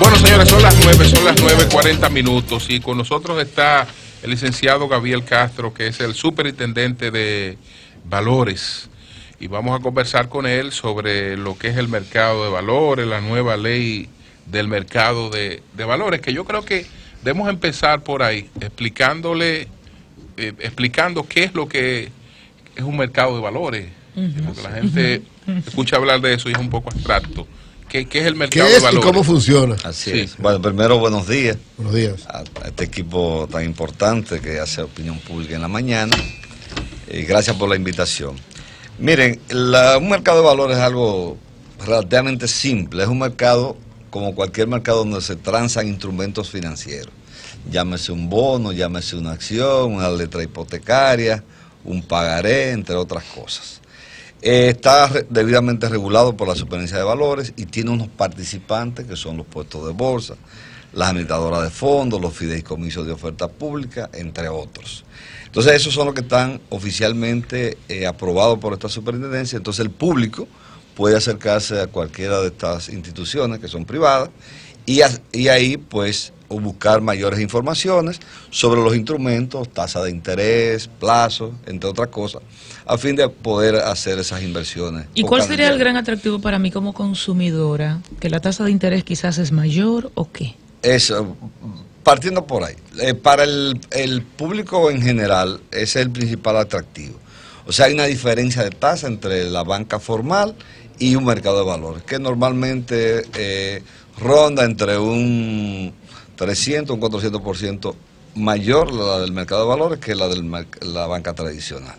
Bueno, señores, son las 9:40 minutos y con nosotros está el licenciado Gabriel Castro, que es el superintendente de valores, y vamos a conversar con él sobre lo que es el mercado de valores, la nueva ley del mercado de valores, que yo creo que debemos empezar por ahí, explicando qué es lo que es un mercado de valores, porque la gente escucha hablar de eso y es un poco abstracto. ¿Qué es el mercado de valores? ¿Y cómo funciona? Así Sí. es. Bueno, primero, buenos días. Buenos días. A este equipo tan importante que hace opinión pública en la mañana. Y gracias por la invitación. Miren, un mercado de valores es algo relativamente simple. Es un mercado como cualquier mercado donde se transan instrumentos financieros. Llámese un bono, llámese una acción, una letra hipotecaria, un pagaré, entre otras cosas. Está debidamente regulado por la Superintendencia de Valores y tiene unos participantes que son los puestos de bolsa, las administradoras de fondos, los fideicomisos de oferta pública, entre otros. Entonces esos son los que están oficialmente aprobados por esta superintendencia. Entonces el público puede acercarse a cualquiera de estas instituciones que son privadas y ahí pues buscar mayores informaciones sobre los instrumentos, tasa de interés, plazo, entre otras cosas, a fin de poder hacer esas inversiones. ¿Y cuál sería el gran atractivo para mí como consumidora? ¿Que la tasa de interés quizás es mayor o qué? Eso, partiendo por ahí. Para el público en general, ese es el principal atractivo. O sea, hay una diferencia de tasa entre la banca formal y un mercado de valores, que normalmente ronda entre un 300, un 400% mayor la del mercado de valores que la de la banca tradicional.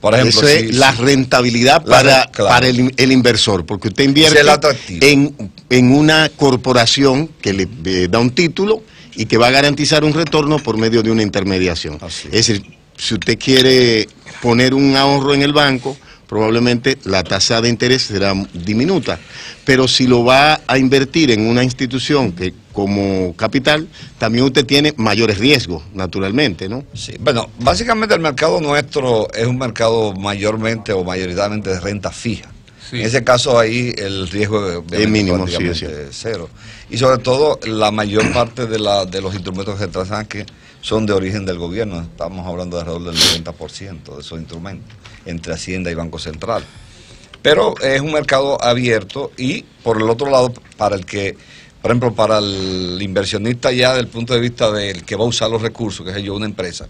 Por ejemplo, eso es la rentabilidad para el inversor, porque usted invierte en una corporación que le da un título y que va a garantizar un retorno por medio de una intermediación. Es decir, si usted quiere poner un ahorro en el banco, probablemente la tasa de interés será diminuta, pero si lo va a invertir en una institución que como capital, también usted tiene mayores riesgos, naturalmente, ¿no? Sí, bueno, básicamente el mercado nuestro es un mercado mayormente o mayoritariamente de renta fija. Sí. En ese caso ahí el riesgo es mínimo, prácticamente cero. Y sobre todo la mayor parte de los instrumentos que se transan que son de origen del gobierno. Estamos hablando de alrededor del 90% de esos instrumentos, entre Hacienda y Banco Central. Pero es un mercado abierto y, por el otro lado, para el que, por ejemplo, para el inversionista ya del punto de vista del que va a usar los recursos, que es yo, una empresa,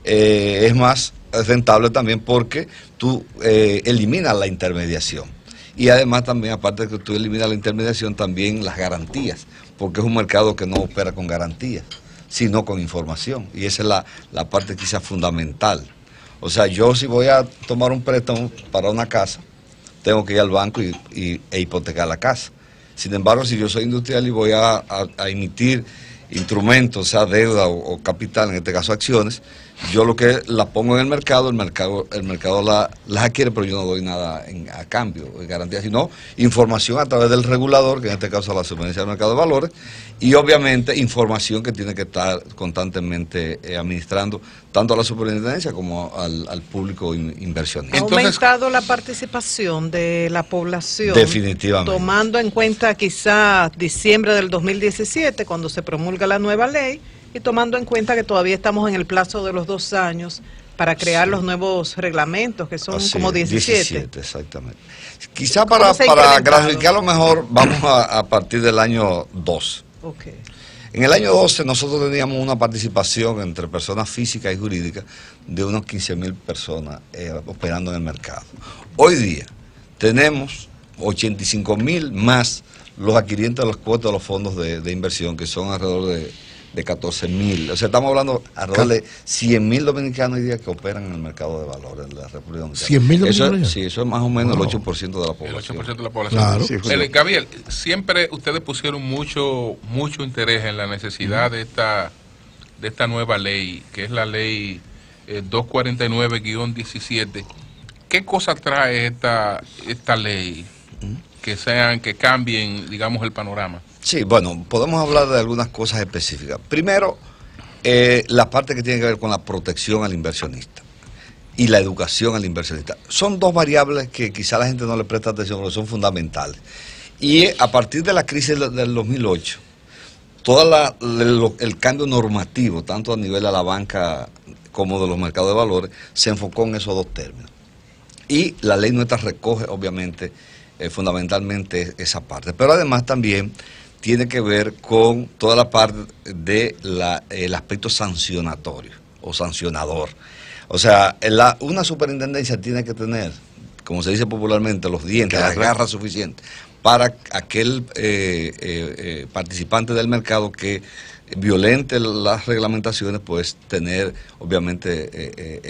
es más rentable también porque tú eliminas la intermediación. Y además también, aparte de que tú eliminas la intermediación, también las garantías, porque es un mercado que no opera con garantías, sino con información. Y esa es la parte quizás fundamental. O sea, yo si voy a tomar un préstamo para una casa, tengo que ir al banco e hipotecar la casa. Sin embargo, si yo soy industrial y voy a emitir instrumentos, o sea, deuda o capital, en este caso acciones, yo lo que la pongo en el mercado las adquiere, pero yo no doy nada a cambio, de garantía, sino información a través del regulador, que en este caso es la Superintendencia del Mercado de Valores, y obviamente información que tiene que estar constantemente administrando tanto a la superintendencia como al público inversionista. ¿Ha aumentado la participación de la población? Definitivamente. Tomando en cuenta quizás diciembre del 2017, cuando se promulga la nueva ley, y tomando en cuenta que todavía estamos en el plazo de los 2 años para crear los nuevos reglamentos, que son como 17. 17, exactamente. Quizá para graficarlo mejor, vamos a partir del año 2. Okay. En el año 12 nosotros teníamos una participación entre personas físicas y jurídicas de unos 15.000 personas operando en el mercado. Hoy día tenemos 85.000 más los adquirientes de los cuotas de los fondos de inversión, que son alrededor de 14.000. O sea, estamos hablando alrededor de 100.000 dominicanos hoy día que operan en el mercado de valores en la República Dominicana. ¿100.000 dominicanos? Sí, eso es más o menos el 8% de la población. El 8% de la población. Claro. Sí, Gabriel, siempre ustedes pusieron mucho interés en la necesidad de esta nueva ley, que es la ley 249-17. ¿Qué cosa trae esta ley que cambien, digamos, el panorama? Sí, bueno, podemos hablar de algunas cosas específicas. Primero, la parte que tiene que ver con la protección al inversionista y la educación al inversionista. Son dos variables que quizá la gente no le presta atención, pero son fundamentales. Y a partir de la crisis del 2008, todo el cambio normativo, tanto a nivel de la banca como de los mercados de valores, se enfocó en esos dos términos. Y la ley nuestra recoge, obviamente, fundamentalmente esa parte. Pero además también tiene que ver con toda la parte del aspecto sancionatorio o sancionador. O sea, una superintendencia tiene que tener, como se dice popularmente, los dientes, las garras suficientes para aquel participante del mercado que violente las reglamentaciones, pues tener obviamente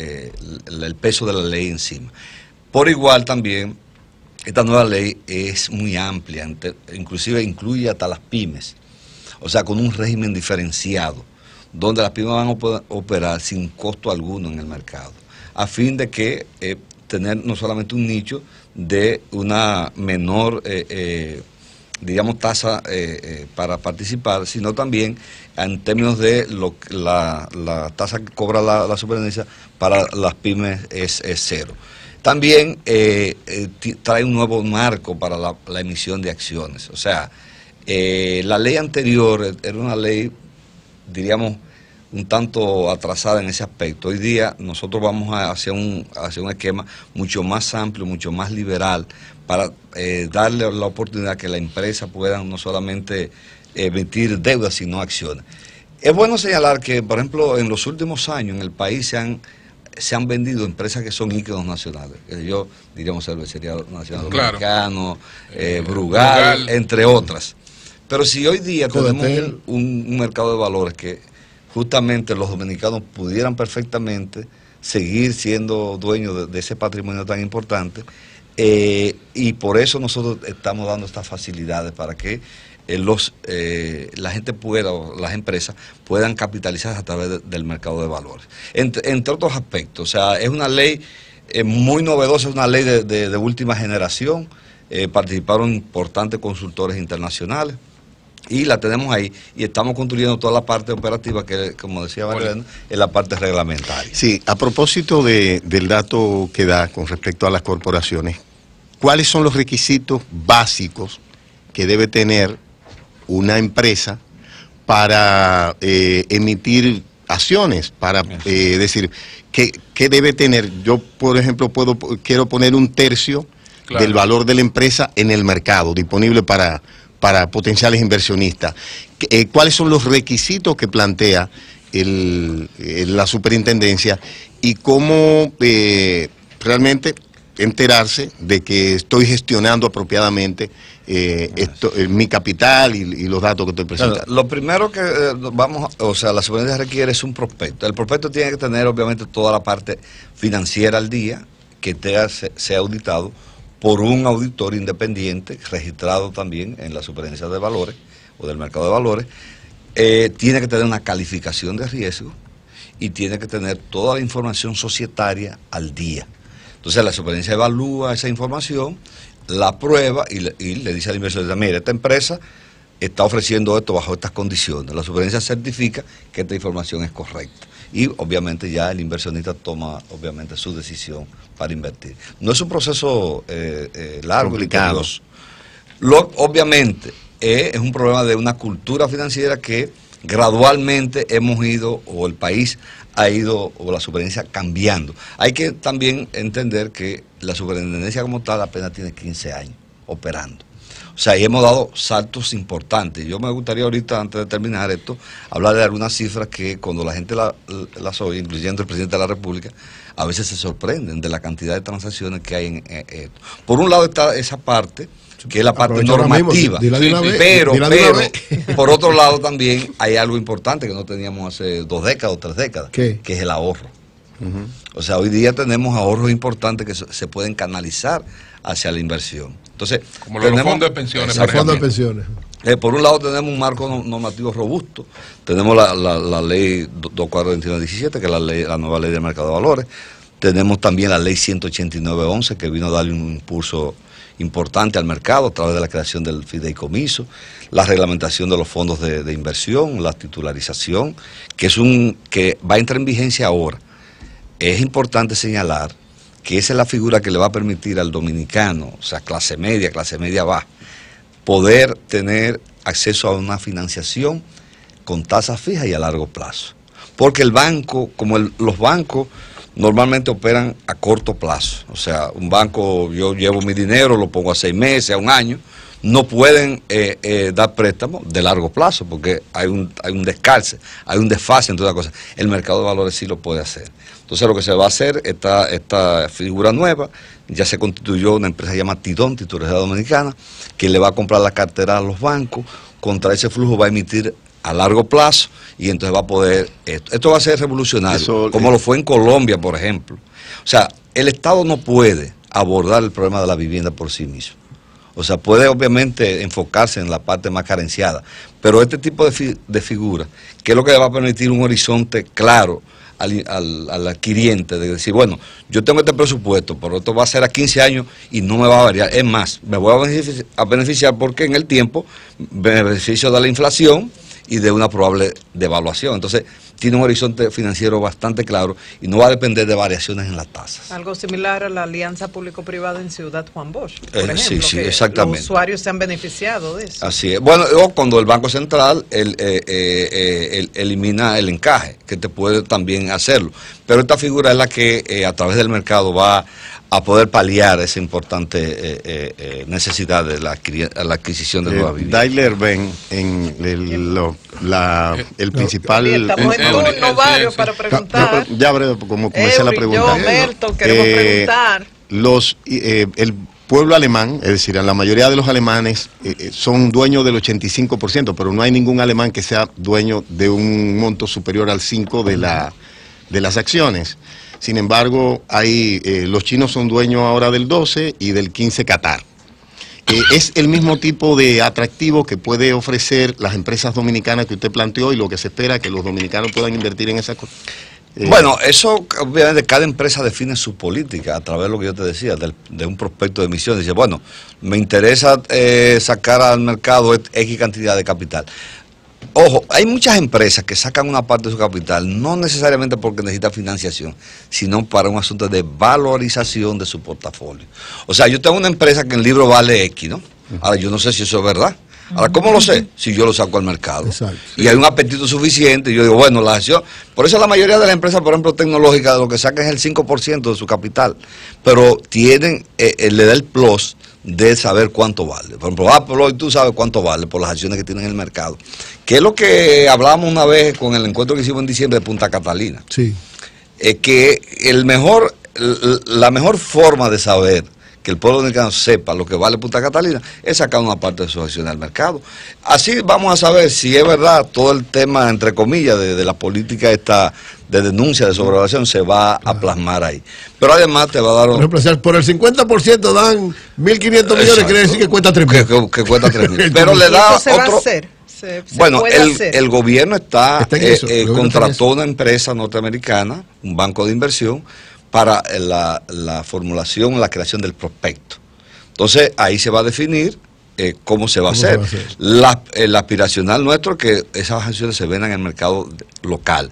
el peso de la ley encima. Por igual también, esta nueva ley es muy amplia, inclusive incluye hasta las pymes, o sea, con un régimen diferenciado, donde las pymes van a poder operar sin costo alguno en el mercado, a fin de que tener no solamente un nicho de una menor, digamos, tasa para participar, sino también en términos de la tasa que cobra la superintendencia para las pymes es cero. También trae un nuevo marco para la emisión de acciones. O sea, la ley anterior era una ley, diríamos, un tanto atrasada en ese aspecto. Hoy día nosotros vamos hacia un esquema mucho más amplio, mucho más liberal, para darle la oportunidad que la empresa pueda no solamente emitir deudas, sino acciones. Es bueno señalar que, por ejemplo, en los últimos años en el país se han vendido empresas que son íconos nacionales. Yo diríamos Cervecería Nacional Dominicano, Brugal, entre otras. Pero si hoy día tenemos un mercado de valores que justamente los dominicanos pudieran perfectamente seguir siendo dueños de ese patrimonio tan importante, y por eso nosotros estamos dando estas facilidades para que la gente pueda, o las empresas puedan capitalizarse a través del mercado de valores. Entre otros aspectos, o sea, es una ley muy novedosa, es una ley de última generación, participaron importantes consultores internacionales, y la tenemos ahí, y estamos construyendo toda la parte operativa que, como decía Marilena, es la parte reglamentaria. Sí, a propósito del dato que da con respecto a las corporaciones, ¿cuáles son los requisitos básicos que debe tener una empresa para emitir acciones? Para decir, ¿qué debe tener? Yo, por ejemplo, quiero poner 1/3 del valor de la empresa en el mercado, disponible para potenciales inversionistas. ¿Cuáles son los requisitos que plantea la superintendencia y cómo realmente enterarse de que estoy gestionando apropiadamente mi capital y los datos que estoy presentando? Lo primero que la superintendencia requiere es un prospecto. El prospecto tiene que tener obviamente toda la parte financiera al día, que sea auditado por un auditor independiente, registrado también en la superintendencia de valores o del mercado de valores. Tiene que tener una calificación de riesgo y tiene que tener toda la información societaria al día. Entonces la superintendencia evalúa esa información, la prueba y le dice al inversionista: mire, esta empresa está ofreciendo esto bajo estas condiciones. La superintendencia certifica que esta información es correcta. Y obviamente ya el inversionista toma obviamente su decisión para invertir. No es un proceso largo, complicado. Obviamente es un problema de una cultura financiera que gradualmente hemos ido, o el país ha ido, o la superintendencia cambiando. Hay que también entender que la superintendencia como tal apenas tiene 15 años operando. O sea, y hemos dado saltos importantes. Yo me gustaría ahorita, antes de terminar esto, hablar de algunas cifras que cuando la gente las oye, incluyendo el presidente de la República, a veces se sorprenden de la cantidad de transacciones que hay en esto. Por un lado está esa parte, que es la parte normativa, pero por otro lado también hay algo importante que no teníamos hace 2 décadas o 3 décadas, que es el ahorro. O sea, hoy día tenemos ahorros importantes que se pueden canalizar hacia la inversión. Entonces, como los fondos de pensiones. Por un lado tenemos un marco normativo robusto, tenemos la ley 2421/17, que es la nueva ley del mercado de valores, tenemos también la ley 189/11, que vino a darle un impulso importante al mercado a través de la creación del fideicomiso, la reglamentación de los fondos de inversión, la titularización, que va a entrar en vigencia ahora. Es importante señalar que esa es la figura que le va a permitir al dominicano, o sea, clase media baja, poder tener acceso a una financiación con tasas fijas y a largo plazo. Porque el banco, como los bancos normalmente operan a corto plazo, o sea, un banco, yo llevo mi dinero, lo pongo a 6 meses, a 1 año, no pueden dar préstamos de largo plazo porque hay un descalce, hay un desfase entre otras cosas. El mercado de valores sí lo puede hacer. Entonces lo que se va a hacer, esta figura nueva, ya se constituyó una empresa llamada Tidón, Titularidad Dominicana, que le va a comprar la cartera a los bancos, contra ese flujo va a emitir a largo plazo y entonces va a poder, esto va a ser revolucionario, como lo fue en Colombia, por ejemplo. O sea, el Estado no puede abordar el problema de la vivienda por sí mismo. O sea, puede obviamente enfocarse en la parte más carenciada, pero este tipo de figuras, que es lo que le va a permitir un horizonte claro al adquiriente, de decir, bueno, yo tengo este presupuesto, pero esto va a ser a 15 años y no me va a variar. Es más, me voy a beneficiar porque en el tiempo beneficio de la inflación y de una probable devaluación. Entonces, tiene un horizonte financiero bastante claro y no va a depender de variaciones en las tasas. Algo similar a la alianza público-privada en Ciudad Juan Bosch, por ejemplo, sí, que exactamente. Los usuarios se han beneficiado de eso. Así es. Bueno, cuando el Banco Central elimina el encaje, que te puede también hacerlo. Pero esta figura es la que a través del mercado va a poder paliar esa importante necesidad de la adquisición de nuevas viviendas. Daimler-Benz en el principal... Estamos en turno varios para preguntar. Ya breve, como comencé la pregunta. Yo, Melton, queremos preguntar. El pueblo alemán, es decir, la mayoría de los alemanes son dueños del 85%, pero no hay ningún alemán que sea dueño de un monto superior al 5% de las acciones. Sin embargo, los chinos son dueños ahora del 12% y del 15% Qatar. Es el mismo tipo de atractivo que puede ofrecer las empresas dominicanas que usted planteó y lo que se espera que los dominicanos puedan invertir en esas cosas. Bueno, eso obviamente cada empresa define su política a través de lo que yo te decía, de un prospecto de emisión. Dice, bueno, me interesa sacar al mercado X cantidad de capital. Ojo, hay muchas empresas que sacan una parte de su capital, no necesariamente porque necesita financiación, sino para un asunto de valorización de su portafolio. O sea, yo tengo una empresa que el libro vale X, ¿no? Ahora, yo no sé si eso es verdad. Ahora, ¿cómo lo sé? Si yo lo saco al mercado. Exacto. Y hay un apetito suficiente, y yo digo, bueno, la acción... Por eso la mayoría de las empresas, por ejemplo, tecnológicas, lo que sacan es el 5% de su capital. Pero tienen, le da el plus de saber cuánto vale. Por ejemplo, Apple hoy tú sabes cuánto vale por las acciones que tienen en el mercado. Que es lo que hablábamos una vez con el encuentro que hicimos en diciembre de Punta Catalina. Sí. Que la mejor forma de saber que el pueblo dominicano sepa lo que vale Punta Catalina es sacar una parte de sus acciones al mercado. Así vamos a saber si es verdad todo el tema, entre comillas, de la política esta de denuncia de sobrevaloración se va a plasmar ahí. Pero además te va a dar... Por el 50% dan 1.500 millones, quiere decir que cuesta 3.000. Que cuesta 3.000. Pero le da ¿Eso se va a hacer? Bueno, el gobierno contrató una empresa norteamericana, un banco de inversión, para la formulación, la creación del prospecto. Entonces, ahí se va a definir cómo se va a hacer. El aspiracional nuestro que esas acciones se vendan en el mercado local.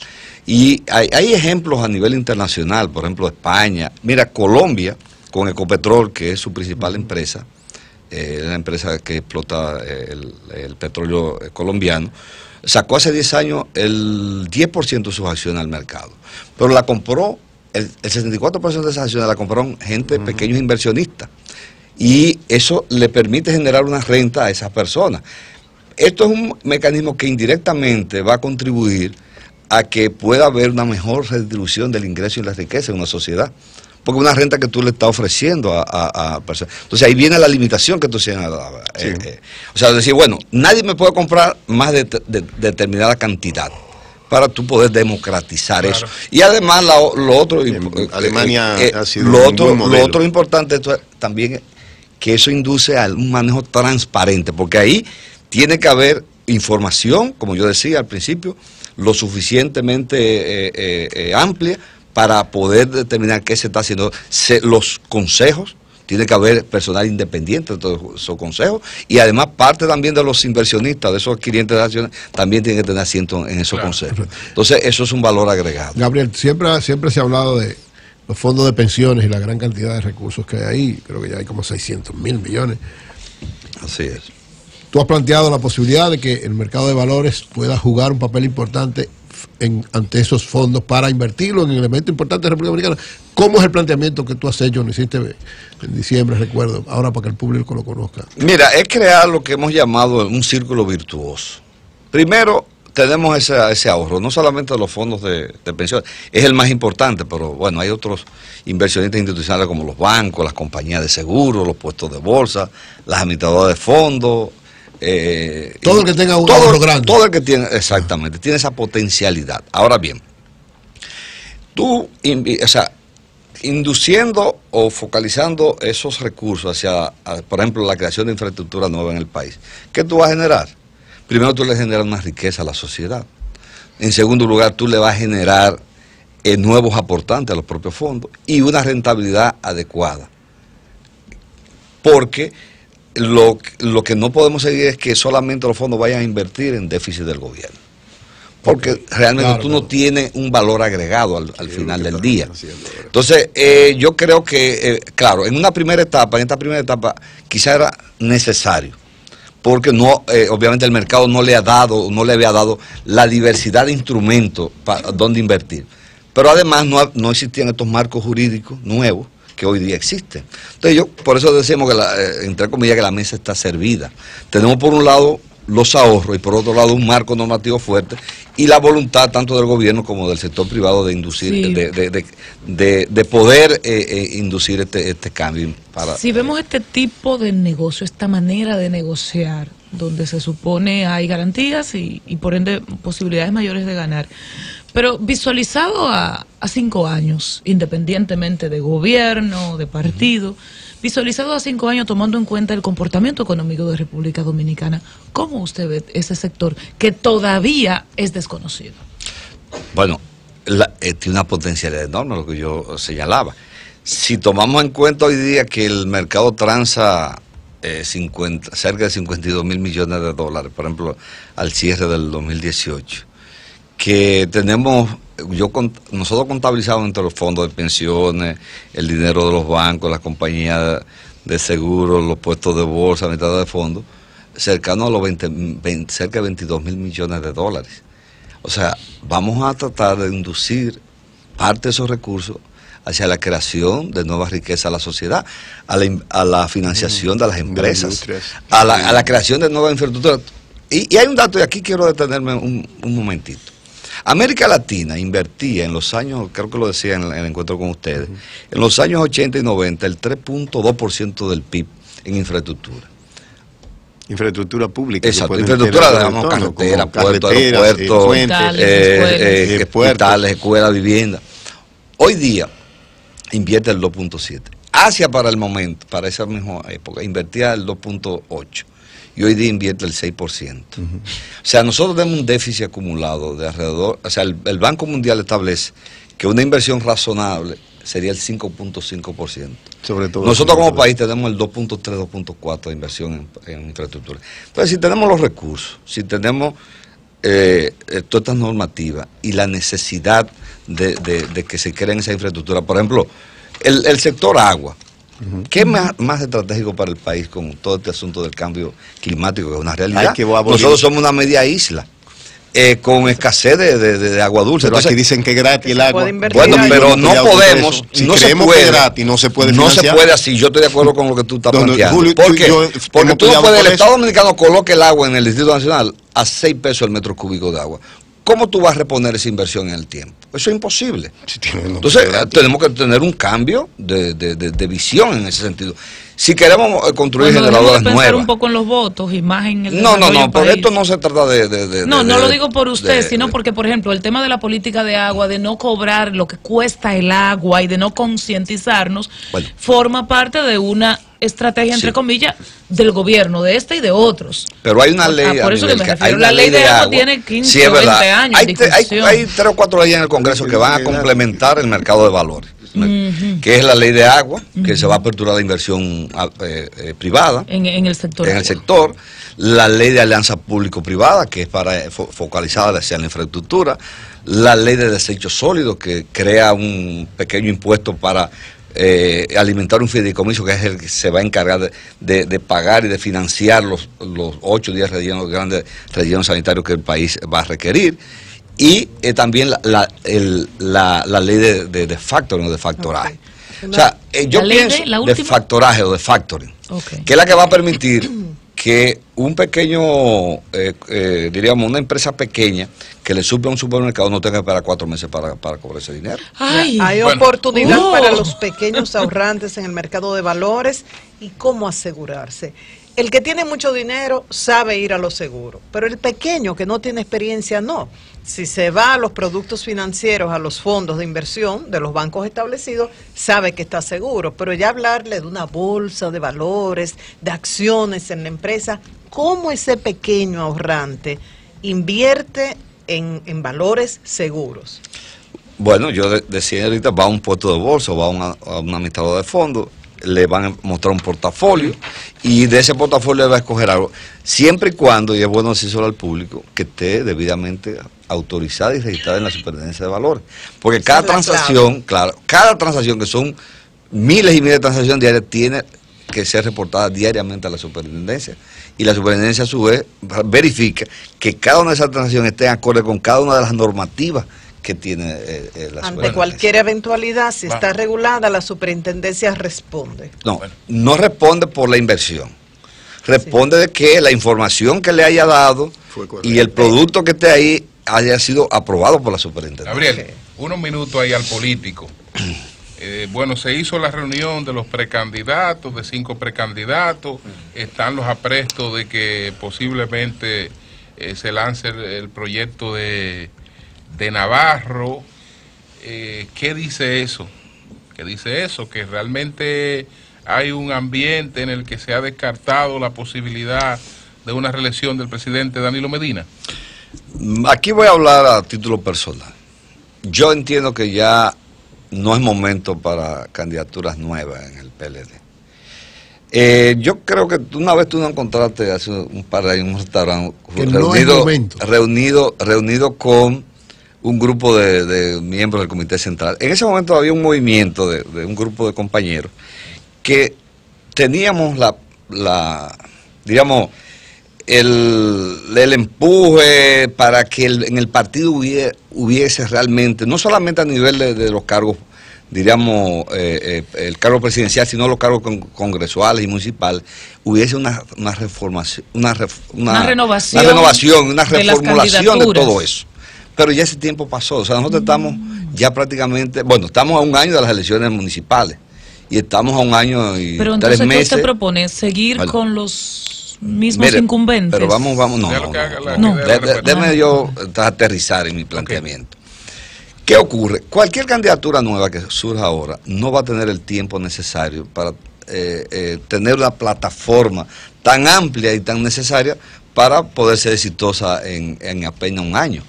Y hay ejemplos a nivel internacional, por ejemplo, España. Mira, Colombia, con Ecopetrol, que es su principal empresa, la empresa que explota el petróleo colombiano, sacó hace 10 años el 10% de sus acciones al mercado. Pero la compró, el 74% de esas acciones la compraron gente, pequeños inversionistas. Y eso le permite generar una renta a esas personas. Esto es un mecanismo que indirectamente va a contribuir a que pueda haber una mejor redistribución del ingreso y la riqueza en una sociedad. Porque una renta que tú le estás ofreciendo a personas. Entonces ahí viene la limitación que tú señalabas. Sí. O sea, decir, bueno, nadie me puede comprar más de determinada cantidad para tú poder democratizar eso. Y además lo otro... Alemania ha sido lo otro importante esto es también que eso induce a un manejo transparente, porque ahí tiene que haber información, como yo decía al principio, lo suficientemente amplia para poder determinar qué se está haciendo. Los consejos, tiene que haber personal independiente de todos esos consejos, y además parte también de los inversionistas, de esos adquirientes de acciones, también tienen que tener asiento en esos consejos. Entonces eso es un valor agregado. Gabriel, siempre se ha hablado de los fondos de pensiones y la gran cantidad de recursos que hay ahí. Creo que ya hay como 600.000 millones. Así es. tú has planteado la posibilidad de que el mercado de valores pueda jugar un papel importante ante esos fondos para invertirlo en elementos importantes de la República Dominicana. ¿Cómo es el planteamiento que tú has hecho? Lo hiciste en diciembre, recuerdo, ahora para que el público lo conozca. Mira, es crear lo que hemos llamado un círculo virtuoso. Primero, tenemos ese ahorro, no solamente de los fondos de pensiones, es el más importante, pero bueno, hay otros inversionistas institucionales como los bancos, las compañías de seguros, los puestos de bolsa, las administradoras de fondos. Todo el que tenga un ahorro grande. Todo el que tiene, exactamente, tiene esa potencialidad. Ahora bien, tú, induciendo o focalizando esos recursos hacia, por ejemplo, la creación de infraestructura nueva en el país, ¿qué tú vas a generar? Primero, tú le generas una riqueza a la sociedad. En segundo lugar, tú le vas a generar nuevos aportantes a los propios fondos y una rentabilidad adecuada. Porque lo que no podemos seguir es que solamente los fondos vayan a invertir en déficit del gobierno. Porque realmente tú no tienes un valor agregado al final del día. Entonces, yo creo que, claro, en esta primera etapa, quizá era necesario. Porque no, obviamente el mercado no le había dado la diversidad de instrumentos para donde invertir. Pero además no existían estos marcos jurídicos nuevos que hoy día existen. Entonces por eso decimos que entre comillas que la mesa está servida. Tenemos por un lado los ahorros y por otro lado un marco normativo fuerte y la voluntad tanto del gobierno como del sector privado de inducir, de poder inducir este cambio. Si vemos este tipo de negocio, esta manera de negociar, donde se supone hay garantías y por ende posibilidades mayores de ganar, pero visualizado a 5 años, independientemente de gobierno, de partido, visualizado a 5 años tomando en cuenta el comportamiento económico de República Dominicana, ¿cómo usted ve ese sector que todavía es desconocido? Bueno, tiene una potencialidad enorme, lo que yo señalaba. Si tomamos en cuenta hoy día que el mercado transa cerca de 52 mil millones de dólares, por ejemplo, al cierre del 2018, que tenemos, nosotros contabilizamos entre los fondos de pensiones, el dinero de los bancos, las compañías de seguros, los puestos de bolsa, administradores de fondos, cercano a los cerca de 22 mil millones de dólares. O sea, vamos a tratar de inducir parte de esos recursos hacia la creación de nuevas riquezas a la sociedad, a la financiación de las empresas, a la creación de nuevas infraestructuras. Y hay un dato, y aquí quiero detenerme un momentito. América Latina invertía en los años, creo que lo decía en el encuentro con ustedes, en los años 80 y 90 el 3.2% del PIB en infraestructura. Infraestructura pública. Exacto, infraestructura, digamos, carretera, puertos, aeropuertos, hospitales, escuelas, viviendas. Hoy día invierte el 2.7. Asia para el momento, para esa misma época, invertía el 2.8. Y hoy día invierte el 6%. O sea, nosotros tenemos un déficit acumulado de alrededor, o sea, el Banco Mundial establece que una inversión razonable sería el 5.5%. Sobre todo nosotros como país tenemos el 2.3, 2.4 de inversión en infraestructura. Entonces, si tenemos los recursos, si tenemos todas estas normativas y la necesidad de que se creen esa infraestructura, por ejemplo, el sector agua, ¿qué es más estratégico para el país con todo este asunto del cambio climático, que es una realidad? Nosotros somos una media isla, con escasez de agua dulce. Pero entonces, aquí dicen que es gratis el agua. Bueno, pero no podemos, si no se puede, gratis, no se puede financiar. No se puede así, yo estoy de acuerdo con lo que tú estás planteando. Julio, porque tú no puedes, el Estado Dominicano coloque el agua en el Distrito Nacional a 6 pesos el metro cúbico de agua. ¿Cómo tú vas a reponer esa inversión en el tiempo? Eso es imposible. Entonces, tenemos que tener un cambio de visión en ese sentido. Si queremos construir generadoras nuevas. Pensar un poco en los votos y más en el No, por esto no se trata de no lo digo por usted, sino porque, por ejemplo, el tema de la política de agua, de no cobrar lo que cuesta el agua y de no concientizarnos, forma parte de una estrategia, entre comillas, del gobierno, de este y de otros. Pero hay una ley, por eso que me refiero, la ley de agua tiene 15 o 20 años. Hay 3 o 4 leyes en el Congreso que van a complementar el mercado de valores, que es la ley de agua, que se va a aperturar la inversión privada en el sector. En el sector, la ley de alianza público-privada, que es para focalizada hacia la infraestructura, la ley de desechos sólidos, que crea un pequeño impuesto para alimentar un fideicomiso que es el que se va a encargar de pagar y de financiar los 8 o 10 grandes rellenos sanitarios que el país va a requerir. Y también la ley de factoring o de factoraje. Okay. O sea, yo pienso de factoraje o de factoring, que es la que va a permitir que un pequeño, diríamos, una empresa pequeña que le suple a un supermercado no tenga que esperar 4 meses para cobrar ese dinero. Hay oportunidad para los pequeños ahorrantes en el mercado de valores y cómo asegurarse. El que tiene mucho dinero sabe ir a lo seguro, pero el pequeño que no tiene experiencia no. Si se va a los productos financieros, a los fondos de inversión de los bancos establecidos, sabe que está seguro, pero ya hablarle de una bolsa de valores, de acciones en la empresa, ¿cómo ese pequeño ahorrante invierte en valores seguros? Bueno, yo decía ahorita, va a un puesto de bolsa, va a un administrador de fondos, le van a mostrar un portafolio y de ese portafolio le va a escoger algo, siempre y cuando, y es bueno decírselo al público, que esté debidamente autorizada y registrada en la Superintendencia de Valores. Porque cada transacción, claro, cada transacción, que son miles y miles de transacciones diarias, tiene que ser reportada diariamente a la Superintendencia. Y la Superintendencia a su vez verifica que cada una de esas transacciones esté acorde con cada una de las normativas que tiene la Ante cualquier eventualidad, si está regulada, la superintendencia responde. No responde por la inversión. Responde de que la información que le haya dado y el producto que esté ahí haya sido aprobado por la superintendencia. Gabriel, unos minutos ahí al político. Bueno, se hizo la reunión de los precandidatos, de 5 precandidatos. Están los aprestos de que posiblemente se lance el proyecto de Navarro. ¿Qué dice eso? ¿Qué dice eso? Que realmente hay un ambiente en el que se ha descartado la posibilidad de una reelección del presidente Danilo Medina. Aquí voy a hablar a título personal. Yo entiendo que ya no es momento para candidaturas nuevas en el PLD. Yo creo que una vez tú nos encontraste hace un par de años en un restaurante reunido con un grupo de miembros del Comité Central. En ese momento había un movimiento de un grupo de compañeros que teníamos digamos, el empuje para que en el partido hubiese realmente, no solamente a nivel de los cargos, diríamos, el cargo presidencial, sino los cargos congresuales y municipales, hubiese una renovación, una reformulación de todo eso. Pero ya ese tiempo pasó, o sea, nosotros estamos ya prácticamente, bueno, estamos a un año de las elecciones municipales y estamos a un año y 3 meses. Pero entonces, ¿qué usted propone? ¿Seguir con los mismos incumbentes? Pero vamos, déjeme yo aterrizar en mi planteamiento. ¿Qué ocurre? Cualquier candidatura nueva que surja ahora no va a tener el tiempo necesario para tener una plataforma tan amplia y tan necesaria para poder ser exitosa en apenas un año.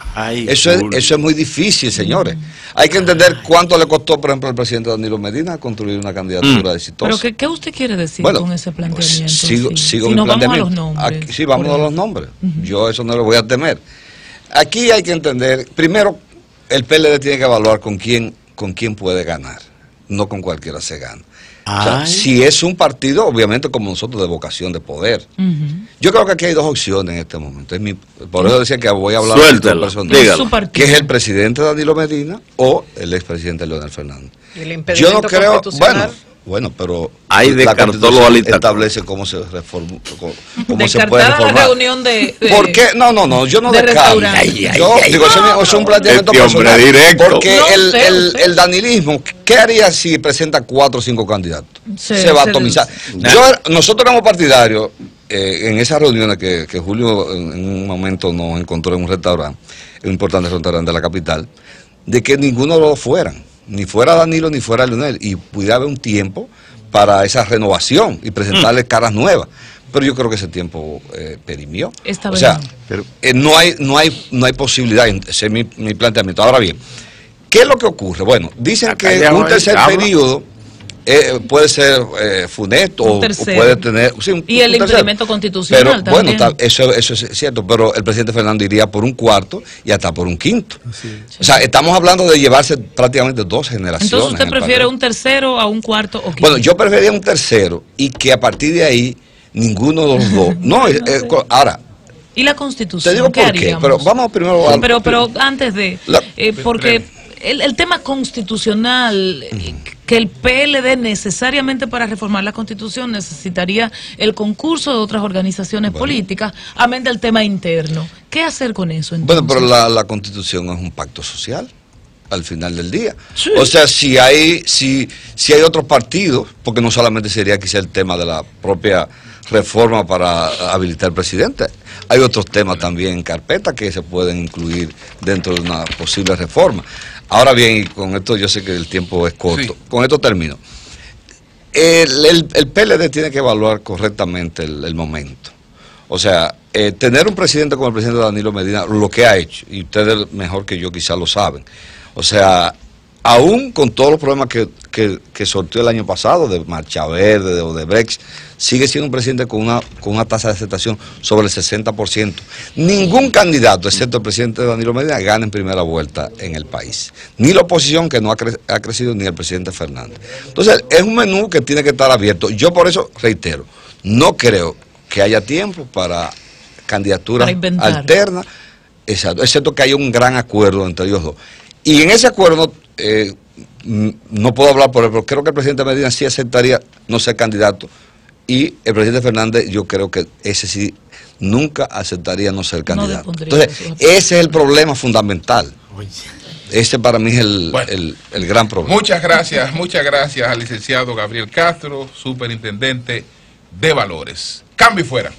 Eso es muy difícil, señores. Hay que entender cuánto le costó, por ejemplo, al presidente Danilo Medina construir una candidatura exitosa. ¿Pero qué usted quiere decir con ese planteamiento? Sigo mi planteamiento. Sí, vamos a los nombres. Yo eso no lo voy a temer. Aquí hay que entender, primero, el PLD tiene que evaluar con quién puede ganar, no con cualquiera se gana. O sea, si es un partido, obviamente como nosotros, de vocación de poder. Yo creo que aquí hay 2 opciones en este momento. Por eso decía que voy a hablar de personal, que es el presidente Danilo Medina o el expresidente Leonel Fernández. Yo no creo, bueno, pero ahí la Constitución establece cómo se reforma, cómo se puede reformar. La reunión ¿Por qué? No, yo no descarto. Yo digo, es un planteamiento personal. Porque el danilismo, ¿qué haría si presenta 4 o 5 candidatos? Se va a atomizar. Nosotros éramos partidarios en esas reuniones que Julio en un momento nos encontró en un restaurante, un importante restaurante de la capital, de que ninguno de los fueran. Ni fuera Danilo ni fuera Leonel, y pudiera haber un tiempo para esa renovación y presentarle caras nuevas. Pero yo creo que ese tiempo perimió. O sea, no hay posibilidad, ese es mi planteamiento. Ahora bien, ¿qué es lo que ocurre? Bueno, dicen que un tercer periodo puede ser Funet o puede tener... Sí, y el impedimento constitucional pero, también. Bueno, eso es cierto, pero el presidente Fernández iría por un cuarto y hasta por un quinto. O sea, estamos hablando de llevarse prácticamente 2 generaciones. Entonces usted prefiere un tercero a un cuarto o quinto. Bueno, yo preferiría un tercero y que a partir de ahí ninguno de los dos... No, ahora... ¿Y la Constitución? Te digo por qué, pero vamos primero a... Pero antes de... porque el tema constitucional, que el PLD necesariamente para reformar la Constitución necesitaría el concurso de otras organizaciones políticas, amén del tema interno. ¿Qué hacer con eso entonces? Bueno, pero la Constitución es un pacto social al final del día. Sí. O sea, si hay otros partidos, porque no solamente sería quizá el tema de la propia reforma para habilitar al presidente, hay otros temas también en carpeta que se pueden incluir dentro de una posible reforma. Ahora bien, y con esto yo sé que el tiempo es corto, con esto termino. El PLD tiene que evaluar correctamente el momento. O sea, tener un presidente como el presidente Danilo Medina, lo que ha hecho, y ustedes mejor que yo quizás lo saben, o sea, aún con todos los problemas que sortió el año pasado, de Marcha Verde, de Odebrecht, sigue siendo un presidente con una tasa de aceptación sobre el 60%. Ningún candidato, excepto el presidente Danilo Medina, gana en primera vuelta en el país. Ni la oposición, que no ha crecido, ni el presidente Fernández. Entonces, es un menú que tiene que estar abierto. Yo por eso reitero, no creo que haya tiempo para candidaturas alternas, excepto que haya un gran acuerdo entre ellos dos. Y en ese acuerdo, no puedo hablar por él, pero creo que el presidente Medina sí aceptaría no ser candidato, y el presidente Fernández, yo creo que ese sí nunca aceptaría no ser candidato. Entonces, ese es el problema fundamental. Ese para mí es el gran problema. Muchas gracias al licenciado Gabriel Castro, superintendente de Valores. Cambio y fuera.